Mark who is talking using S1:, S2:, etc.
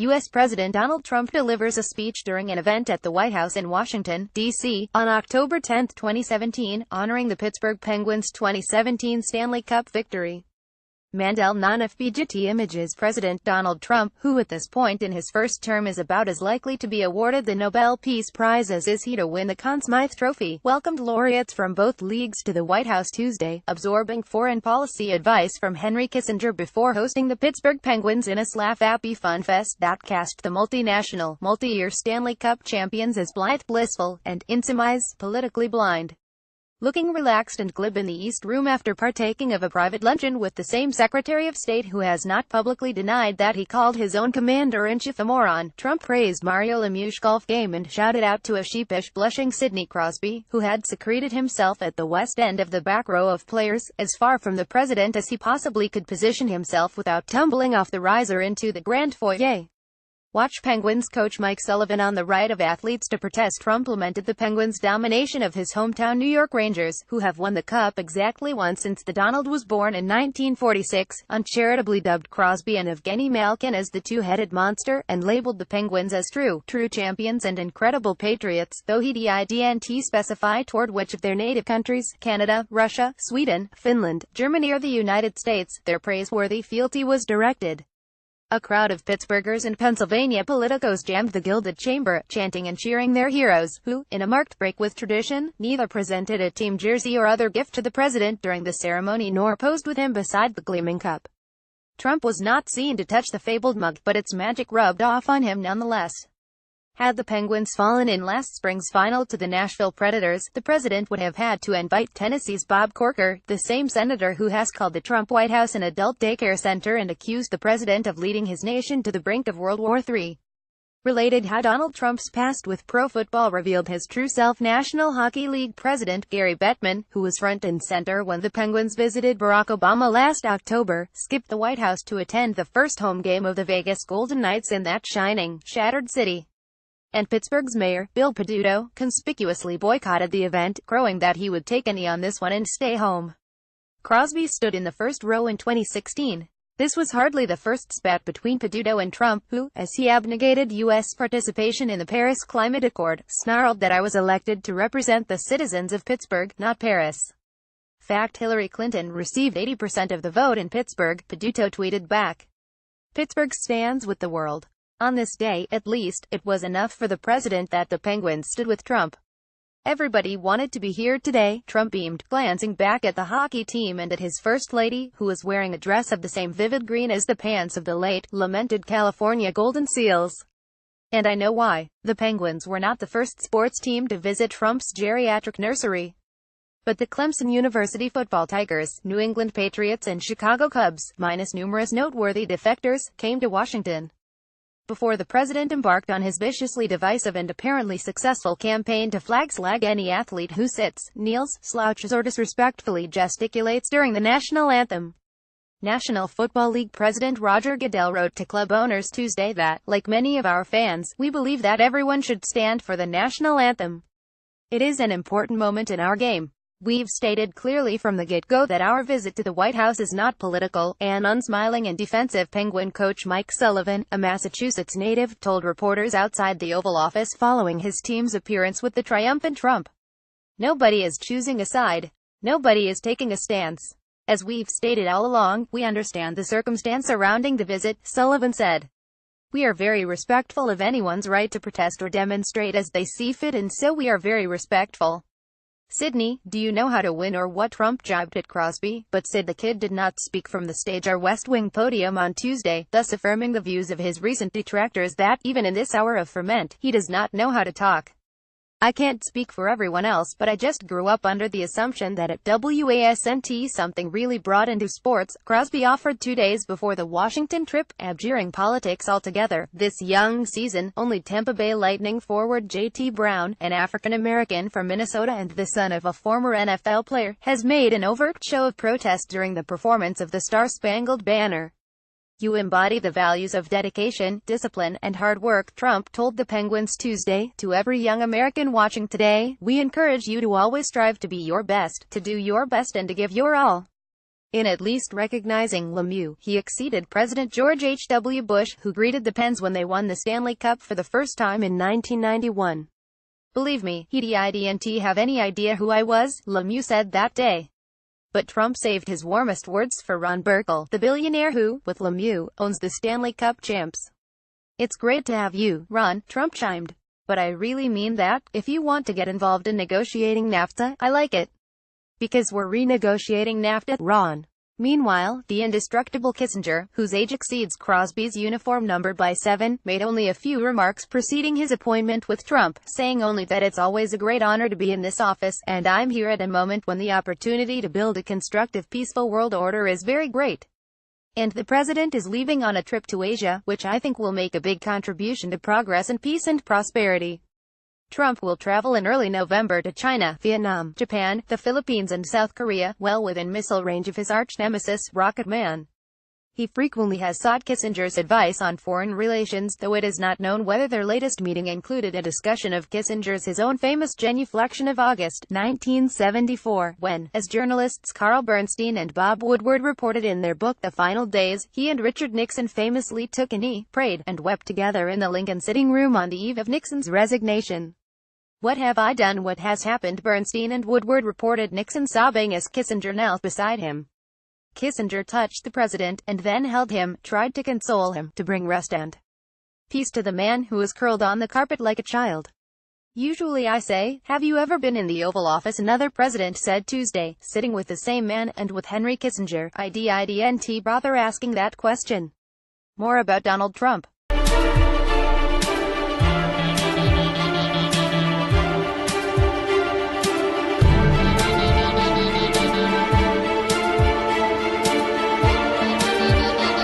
S1: U.S. President Donald Trump delivers a speech during an event at the White House in Washington, D.C., on October 10, 2017, honoring the Pittsburgh Penguins' 2017 Stanley Cup victory. Mandel non-FBGT images President Donald Trump, who at this point in his first term is about as likely to be awarded the Nobel Peace Prize as is he to win the Conn Smythe Trophy, welcomed laureates from both leagues to the White House Tuesday, absorbing foreign policy advice from Henry Kissinger before hosting the Pittsburgh Penguins in a laugh-happy fun fest that cast the multinational, multi-year Stanley Cup champions as blithe, blissful, and, in some eyes, politically blind. Looking relaxed and glib in the East Room after partaking of a private luncheon with the same Secretary of State who has not publicly denied that he called his own commander-in-chief a moron, Trump praised Mario Lemieux's golf game and shouted out to a sheepish, blushing Sidney Crosby, who had secreted himself at the west end of the back row of players, as far from the president as he possibly could position himself without tumbling off the riser into the grand foyer. Watch Penguins coach Mike Sullivan on the right of athletes to protest Trump lamented the Penguins' domination of his hometown New York Rangers, who have won the Cup exactly once since the Donald was born in 1946, uncharitably dubbed Crosby and Evgeny Malkin as the two-headed monster, and labeled the Penguins as true champions and incredible patriots, though he didn't specify toward which of their native countries, Canada, Russia, Sweden, Finland, Germany or the United States, their praiseworthy fealty was directed. A crowd of Pittsburghers and Pennsylvania politicos jammed the Gilded Chamber, chanting and cheering their heroes, who, in a marked break with tradition, neither presented a team jersey or other gift to the president during the ceremony nor posed with him beside the gleaming cup. Trump was not seen to touch the fabled mug, but its magic rubbed off on him nonetheless. Had the Penguins fallen in last spring's final to the Nashville Predators, the president would have had to invite Tennessee's Bob Corker, the same senator who has called the Trump White House an adult daycare center and accused the president of leading his nation to the brink of World War III. Related how Donald Trump's past with pro football revealed his true self. National Hockey League president Gary Bettman, who was front and center when the Penguins visited Barack Obama last October, skipped the White House to attend the first home game of the Vegas Golden Knights in that shining, shattered city. And Pittsburgh's mayor, Bill Peduto, conspicuously boycotted the event, crowing that he would take a knee on this one and stay home. Crosby stood in the first row in 2016. This was hardly the first spat between Peduto and Trump, who, as he abnegated U.S. participation in the Paris Climate Accord, snarled that I was elected to represent the citizens of Pittsburgh, not Paris. Fact: Hillary Clinton received 80% of the vote in Pittsburgh, Peduto tweeted back. Pittsburgh stands with the world. On this day, at least, it was enough for the president that the Penguins stood with Trump. Everybody wanted to be here today, Trump beamed, glancing back at the hockey team and at his First Lady, who was wearing a dress of the same vivid green as the pants of the late, lamented California Golden Seals. And I know why. The Penguins were not the first sports team to visit Trump's geriatric nursery. But the Clemson University football Tigers, New England Patriots and Chicago Cubs, minus numerous noteworthy defectors, came to Washington. Before the president embarked on his viciously divisive and apparently successful campaign to flag any athlete who sits, kneels, slouches or disrespectfully gesticulates during the national anthem. National Football League President Roger Goodell wrote to club owners Tuesday that, like many of our fans, we believe that everyone should stand for the national anthem. It is an important moment in our game. We've stated clearly from the get-go that our visit to the White House is not political, an unsmiling and defensive Penguin coach Mike Sullivan, a Massachusetts native, told reporters outside the Oval Office following his team's appearance with the triumphant Trump. Nobody is choosing a side. Nobody is taking a stance. As we've stated all along, we understand the circumstance surrounding the visit, Sullivan said. We are very respectful of anyone's right to protest or demonstrate as they see fit, and so we are very respectful. Sydney, do you know how to win or what? Trump jibed at Crosby, but said the kid did not speak from the stage or West Wing podium on Tuesday, thus affirming the views of his recent detractors that, even in this hour of ferment, he does not know how to talk. I can't speak for everyone else, but I just grew up under the assumption that at WASNT something really brought into sports, Crosby offered 2 days before the Washington trip, abjuring politics altogether. This young season, only Tampa Bay Lightning forward J.T. Brown, an African-American from Minnesota and the son of a former NFL player, has made an overt show of protest during the performance of the Star-Spangled Banner. You embody the values of dedication, discipline, and hard work, Trump told the Penguins Tuesday. To every young American watching today, we encourage you to always strive to be your best, to do your best and to give your all. In at least recognizing Lemieux, he exceeded President George H. W. Bush, who greeted the Pens when they won the Stanley Cup for the first time in 1991. "Believe me, he didn't have any idea who I was," Lemieux said that day. But Trump saved his warmest words for Ron Burkle, the billionaire who, with Lemieux, owns the Stanley Cup champs. "It's great to have you, Ron," Trump chimed. "But I really mean that. If you want to get involved in negotiating NAFTA, I like it. Because we're renegotiating NAFTA, Ron." Meanwhile, the indestructible Kissinger, whose age exceeds Crosby's uniform number by 7, made only a few remarks preceding his appointment with Trump, saying only that it's always a great honor to be in this office, and I'm here at a moment when the opportunity to build a constructive, peaceful world order is very great. And the president is leaving on a trip to Asia, which I think will make a big contribution to progress and peace and prosperity. Trump will travel in early November to China, Vietnam, Japan, the Philippines and South Korea, well within missile range of his arch-nemesis, Rocket Man. He frequently has sought Kissinger's advice on foreign relations, though it is not known whether their latest meeting included a discussion of Kissinger's his own famous genuflection of August 1974, when, as journalists Carl Bernstein and Bob Woodward reported in their book The Final Days, he and Richard Nixon famously took a knee, prayed, and wept together in the Lincoln sitting room on the eve of Nixon's resignation. "What have I done? What has happened?" Bernstein and Woodward reported Nixon sobbing as Kissinger knelt beside him. Kissinger touched the president, and then held him, tried to console him, to bring rest and peace to the man who was curled on the carpet like a child. "Usually I say, have you ever been in the Oval Office?" another president said Tuesday, sitting with the same man, and with Henry Kissinger. I didn't bother asking that question. More about Donald Trump.